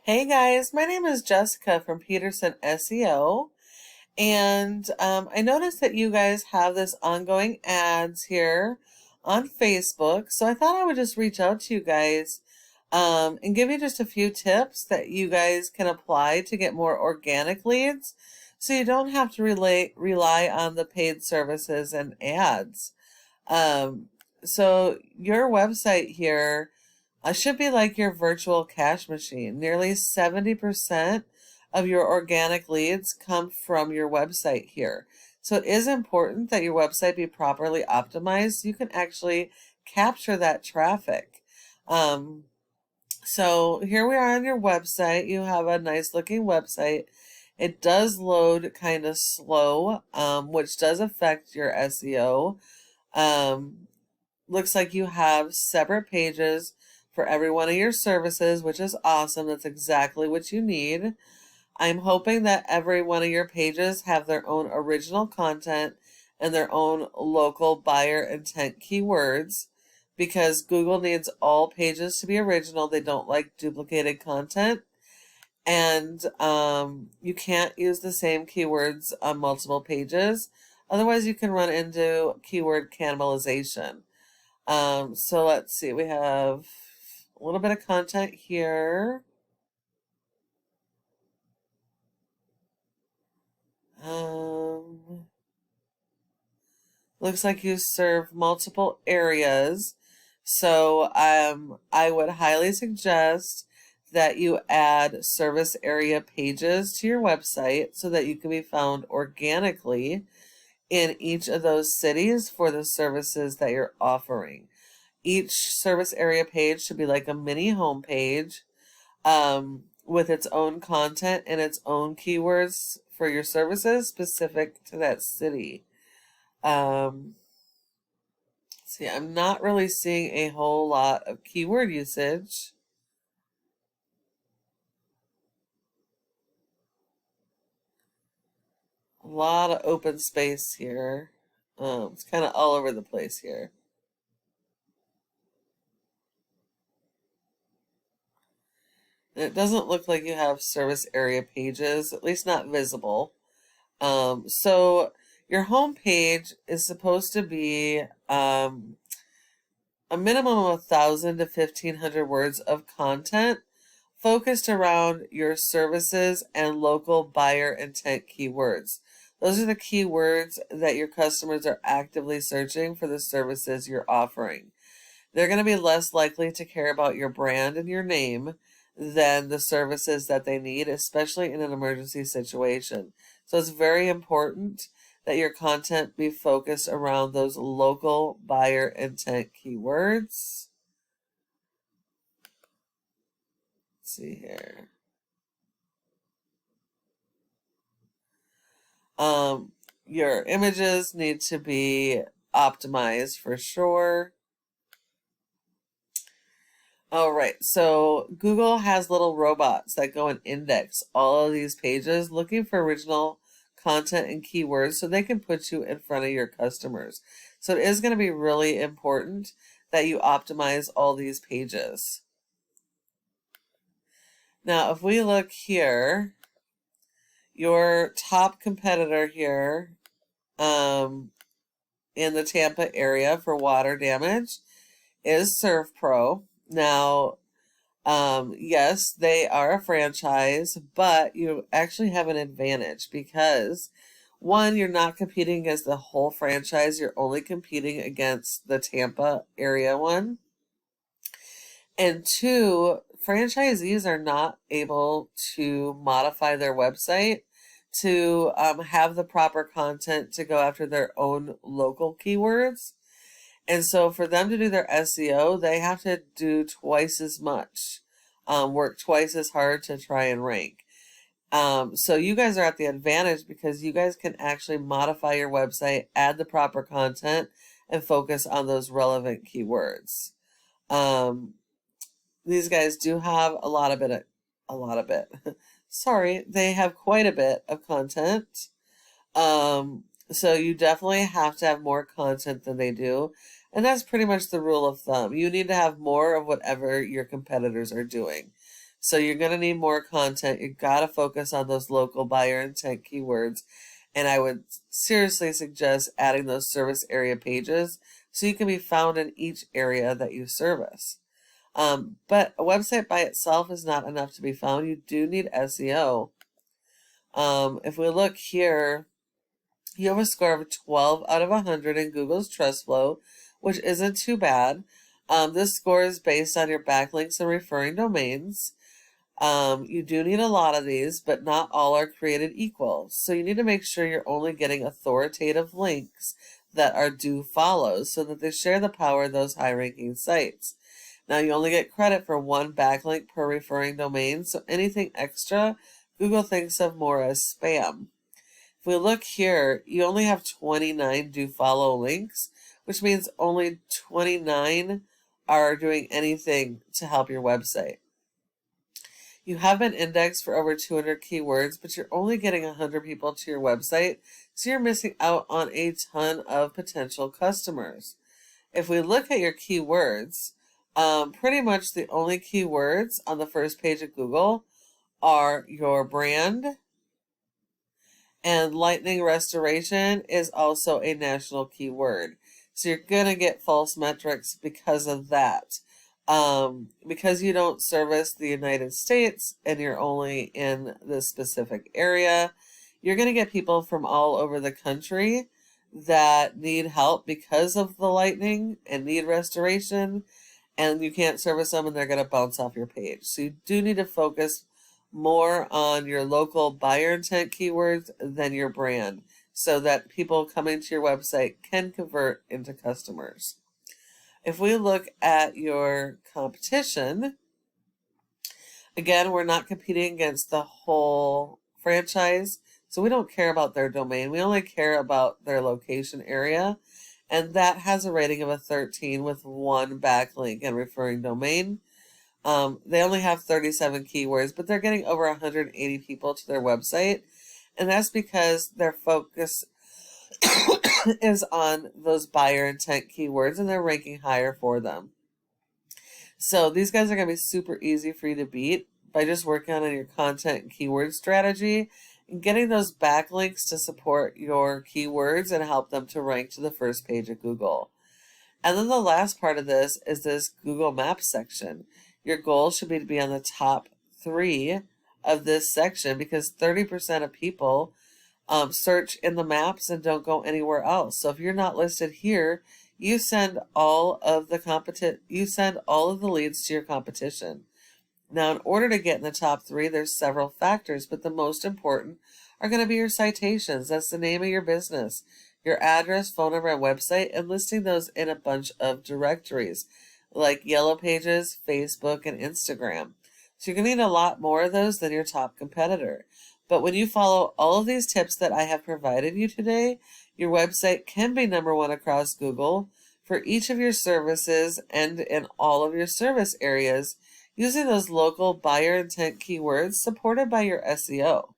Hey guys, my name is Jessica from Peterson SEO, and I noticed that you guys have this ongoing ads here on Facebook, so I thought I would just reach out to you guys and give you just a few tips that you guys can apply to get more organic leads, so you don't have to rely on the paid services and ads. Um, so your website here should be like your virtual cash machine. Nearly 70% of your organic leads come from your website here. So it is important that your website be properly optimized so you can actually capture that traffic. So here we are on your website. You have a nice looking website. It does load kind of slow, which does affect your SEO. Looks like you have separate pages for every one of your services, which is awesome. That's exactly what you need. I'm hoping that every one of your pages have their own original content and their own local buyer intent keywords because Google needs all pages to be original. They don't like duplicated content. And you can't use the same keywords on multiple pages. Otherwise, you can run into keyword cannibalization. So let's see, we have a little bit of content here. Looks like you serve multiple areas. So I would highly suggest that you add service area pages to your website so that you can be found organically in each of those cities for the services that you're offering. Each service area page should be like a mini homepage with its own content and its own keywords for your services specific to that city. See, I'm not really seeing a whole lot of keyword usage. A lot of open space here. It's kind of all over the place here. And it doesn't look like you have service area pages, at least not visible. So your home page is supposed to be a minimum of 1,000 to 1,500 words of content focused around your services and local buyer intent keywords. Those are the keywords that your customers are actively searching for the services you're offering. They're going to be less likely to care about your brand and your name than the services that they need, especially in an emergency situation. So it's very important that your content be focused around those local buyer intent keywords. Let's see here. Your images need to be optimized for sure. All right, so Google has little robots that go and index all of these pages looking for original content and keywords so they can put you in front of your customers. So it is going to be really important that you optimize all these pages. Now, if we look here, your top competitor here in the Tampa area for water damage is ServPro. Now, yes, they are a franchise, but you actually have an advantage because one, you're not competing against the whole franchise, you're only competing against the Tampa area one. And two, franchisees are not able to modify their website to have the proper content to go after their own local keywords. And so for them to do their SEO, they have to do twice as much, work twice as hard to try and rank. So you guys are at the advantage because you guys can actually modify your website, add the proper content, and focus on those relevant keywords. These guys do have a lot of bit. Sorry, they have quite a bit of content. So you definitely have to have more content than they do. And that's pretty much the rule of thumb. You need to have more of whatever your competitors are doing. So you're going to need more content. You got to focus on those local buyer intent keywords. And I would seriously suggest adding those service area pages so you can be found in each area that you service. But a website by itself is not enough to be found. You do need SEO. If we look here, you have a score of 12 out of 100 in Google's Trust Flow, which isn't too bad. This score is based on your backlinks and referring domains. You do need a lot of these, but not all are created equal. So you need to make sure you're only getting authoritative links that are do follows so that they share the power of those high ranking sites. Now you only get credit for one backlink per referring domain, so anything extra, Google thinks of more as spam. If we look here, you only have 29 do follow links, which means only 29 are doing anything to help your website. You have been indexed for over 200 keywords, but you're only getting 100 people to your website, so you're missing out on a ton of potential customers. If we look at your keywords, pretty much the only keywords on the first page of Google are your brand, and lightning restoration is also a national keyword. So you're going to get false metrics because of that. Because you don't service the United States and you're only in this specific area, you're going to get people from all over the country that need help because of the lightning and need restoration, and you can't service them and they're going to bounce off your page. So you do need to focus more on your local buyer intent keywords than your brand so that people coming to your website can convert into customers. If we look at your competition, again, we're not competing against the whole franchise, so we don't care about their domain. We only care about their location area, and that has a rating of a 13 with one backlink and referring domain. They only have 37 keywords, but they're getting over 180 people to their website, and that's because their focus is on those buyer intent keywords and they're ranking higher for them. So these guys are going to be super easy for you to beat by just working on your content and keyword strategy and getting those backlinks to support your keywords and help them to rank to the first page of Google. And then the last part of this is this Google Maps section. Your goal should be to be on the top 3 of this section because 30% of people search in the maps and don't go anywhere else. So if you're not listed here, you send all of the leads to your competition. Now, in order to get in the top 3, there's several factors, but the most important are going to be your citations. That's the name of your business, your address, phone number, and website, and listing those in a bunch of directories like Yellow Pages, Facebook, and Instagram. So you're going to need a lot more of those than your top competitor. But when you follow all of these tips that I have provided you today, your website can be #1 across Google for each of your services and in all of your service areas using those local buyer intent keywords supported by your SEO.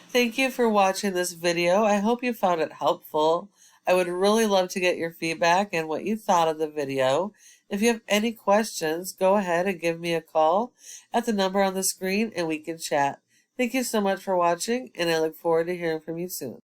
Thank you for watching this video. I hope you found it helpful. I would really love to get your feedback and what you thought of the video. If you have any questions, go ahead and give me a call at the number on the screen and we can chat. Thank you so much for watching, and I look forward to hearing from you soon.